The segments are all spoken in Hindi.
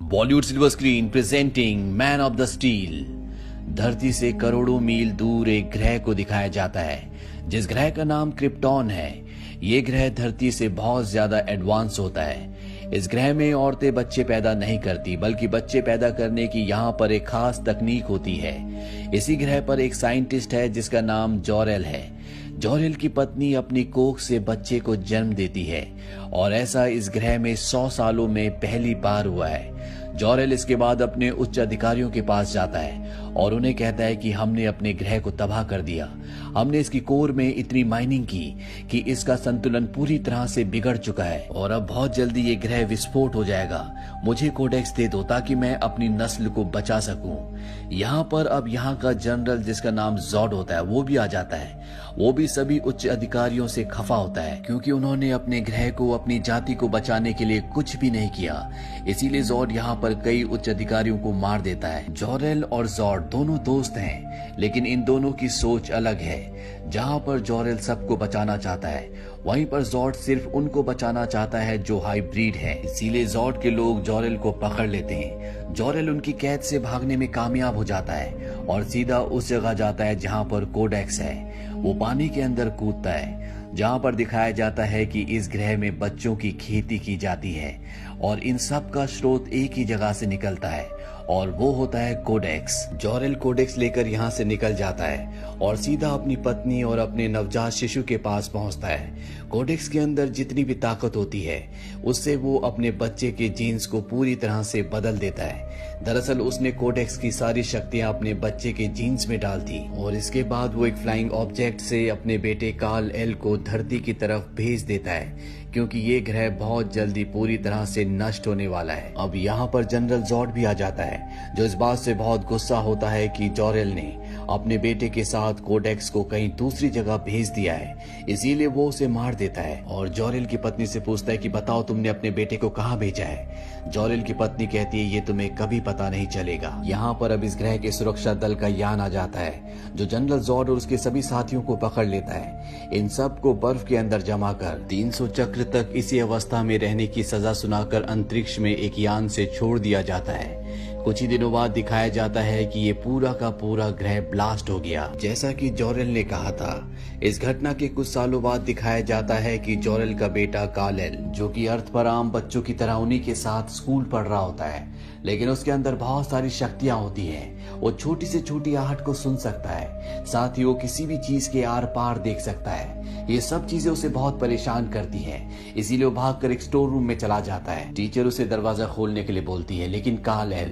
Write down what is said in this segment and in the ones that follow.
Bollywood silver screen presenting man of the steel. धरती से करोड़ों मील दूर एक ग्रह को दिखाया जाता है जिस ग्रह का नाम क्रिप्टॉन है। ये ग्रह धरती से बहुत ज्यादा एडवांस होता है। इस ग्रह में औरतें बच्चे पैदा नहीं करती बल्कि बच्चे पैदा करने की यहाँ पर एक खास तकनीक होती है। इसी ग्रह पर एक साइंटिस्ट है जिसका नाम जॉरेल है। जॉरेल की पत्नी अपनी कोख से बच्चे को जन्म देती है और ऐसा इस ग्रह में 100 सालों में पहली बार हुआ है। जॉरेल इसके बाद अपने उच्च अधिकारियों के पास जाता है और उन्हें कहता है कि हमने अपने ग्रह को तबाह कर दिया। हमने इसकी कोर में इतनी माइनिंग की कि इसका संतुलन पूरी तरह से बिगड़ चुका है और अब बहुत जल्दी ये ग्रह विस्फोट हो जाएगा। मुझे कोडेक्स दे दो ताकि मैं अपनी नस्ल को बचा सकूं। यहाँ पर अब यहाँ का जनरल जिसका नाम जॉड होता है वो भी आ जाता है। वो भी सभी उच्च अधिकारियों से खफा होता है क्योंकि उन्होंने अपने ग्रह को अपनी जाति को बचाने के लिए कुछ भी नहीं किया। इसीलिए जॉड यहाँ पर कई उच्च अधिकारियों को मार देता है। जॉरेल और जॉड दोनों दोस्त हैं लेकिन इन दोनों की सोच अलग है। जहाँ पर जॉरेल सबको बचाना चाहता है वहीं पर जॉड सिर्फ उनको बचाना चाहता है जो हाइब्रिड है। इसीलिए जॉड के लोग जॉरेल को पकड़ लेते हैं। जॉरेल उनकी कैद से भागने में कामयाब हो जाता है और सीधा उस जगह जाता है जहाँ पर कोडेक्स है। वो पानी के अंदर कूदता है जहाँ पर दिखाया जाता है कि इस ग्रह में बच्चों की खेती की जाती है और इन सब का स्रोत एक ही जगह से निकलता है और वो होता है कोडेक्स। जॉरेल कोडेक्स लेकर यहाँ से निकल जाता है और सीधा अपनी पत्नी और अपने नवजात शिशु के पास पहुंचता है। कोडेक्स के अंदर जितनी भी ताकत होती है उससे वो अपने बच्चे के जीन्स को पूरी तरह से बदल देता है। दरअसल उसने कोडेक्स की सारी शक्तियां अपने बच्चे के जीन्स में डाल दी और इसके बाद वो एक फ्लाइंग ऑब्जेक्ट से अपने बेटे कार्ल एल को धरती की तरफ भेज देता है क्योंकि ये ग्रह बहुत जल्दी पूरी तरह से नष्ट होने वाला है। अब यहाँ पर जनरल जॉड भी आ जाता है जो इस बात से बहुत गुस्सा होता है कि जॉरेल ने अपने बेटे के साथ कोडेक्स को कहीं दूसरी जगह भेज दिया है, इसीलिए वो उसे मार देता है और जॉरेल की पत्नी से पूछता है कि बताओ तुमने अपने बेटे को कहाँ भेजा है। जॉरेल की पत्नी कहती है ये तुम्हें कभी पता नहीं चलेगा। यहाँ पर अब इस ग्रह के सुरक्षा दल का यान आ जाता है जो जनरल जॉड और उसके सभी साथियों को पकड़ लेता है। इन सब को बर्फ के अंदर जमा कर 300 चक्र तक इसी अवस्था में रहने की सजा सुनाकर अंतरिक्ष में एक यान से छोड़ दिया जाता है। कुछ ही दिनों बाद दिखाया जाता है कि ये पूरा का पूरा ग्रह ब्लास्ट हो गया जैसा कि जॉरेल ने कहा था। इस घटना के कुछ सालों बाद दिखाया जाता है कि जॉरेल का बेटा कार्ल जो कि अर्थ पर आम बच्चों की तरह उन्हीं के साथ स्कूल पढ़ रहा होता है लेकिन उसके अंदर बहुत सारी शक्तियां होती हैं। वो छोटी से छोटी आहट को सुन सकता है, साथ ही वो किसी भी चीज के आर पार देख सकता है। ये सब चीजें उसे बहुत परेशान करती हैं, इसीलिए वो भागकर एक स्टोर रूम में चला जाता है। टीचर उसे दरवाजा खोलने के लिए बोलती है लेकिन कार्ल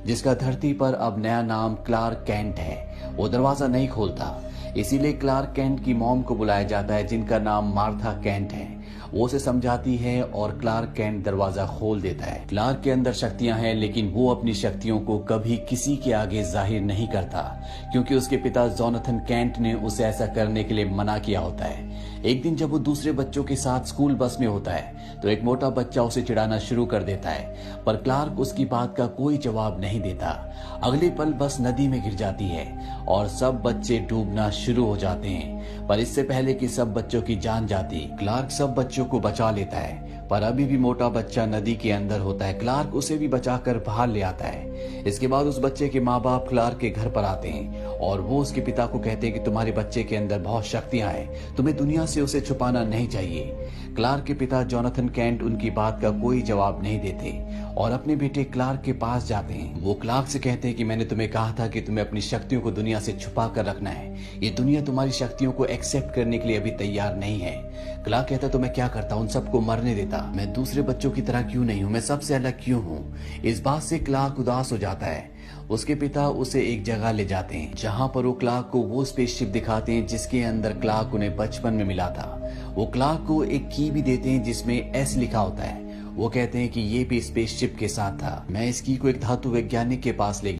जिसका धरती पर अब नया नाम क्लार्क कैंट है वो दरवाजा नहीं खोलता। इसीलिए क्लार्क कैंट की मॉम को बुलाया जाता है जिनका नाम मार्था कैंट है। वो उसे समझाती है और क्लार्क कैंट दरवाजा खोल देता है। क्लार्क के अंदर शक्तियां हैं लेकिन वो अपनी शक्तियों को कभी किसी के आगे जाहिर नहीं करता क्योंकि उसके पिता जोनाथन कैंट ने उसे ऐसा करने के लिए मना किया होता है। एक दिन जब वो दूसरे बच्चों के साथ स्कूल बस में होता है तो एक मोटा बच्चा उसे चिढ़ाना शुरू कर देता है पर क्लार्क उसकी बात का कोई जवाब नहीं देता। अगले पल बस नदी में गिर जाती है और सब बच्चे डूबना शुरू हो जाते हैं पर इससे पहले कि सब बच्चों की जान जाती क्लार्क सब बच्चों को बचा लेता है पर अभी भी मोटा बच्चा नदी के अंदर होता है। क्लार्क उसे भी बचाकर बाहर ले आता है। इसके बाद उस बच्चे के माँ बाप क्लार्क के घर पर आते हैं और वो उसके पिता को कहते हैं कि तुम्हारे बच्चे के अंदर बहुत शक्तियां हैं, तुम्हें दुनिया से उसे छुपाना नहीं चाहिए। क्लार्क के पिता जोनाथन कैंट उनकी बात का कोई जवाब नहीं देते और अपने बेटे क्लार्क के पास जाते हैं। वो क्लार्क से कहते हैं कि मैंने तुम्हें कहा था कि तुम्हें अपनी शक्तियों को दुनिया से छुपा कर रखना है। ये दुनिया तुम्हारी शक्तियों को एक्सेप्ट करने के लिए अभी तैयार नहीं है। क्लार्क कहता तो मैं क्या करता, उन सबको मरने देता। मैं दूसरे बच्चों की तरह क्यों नहीं हूँ, मैं सबसे अलग क्यों हूँ। इस बात से क्लार्क उदास हो जाता है। उसके पिता उसे एक जगह ले जाते हैं जहाँ पर वो क्लार्क को वो स्पेसशिप दिखाते हैं जिसके अंदर क्लार्क उन्हें बचपन में मिला था। वो क्लार्क को एक की भी देते हैं जिसमें एस लिखा होता है। वो कहते हैं कि ये भी स्पेसशिप के साथ था। मैं इस की को एक धातु वैज्ञानिक के पास ले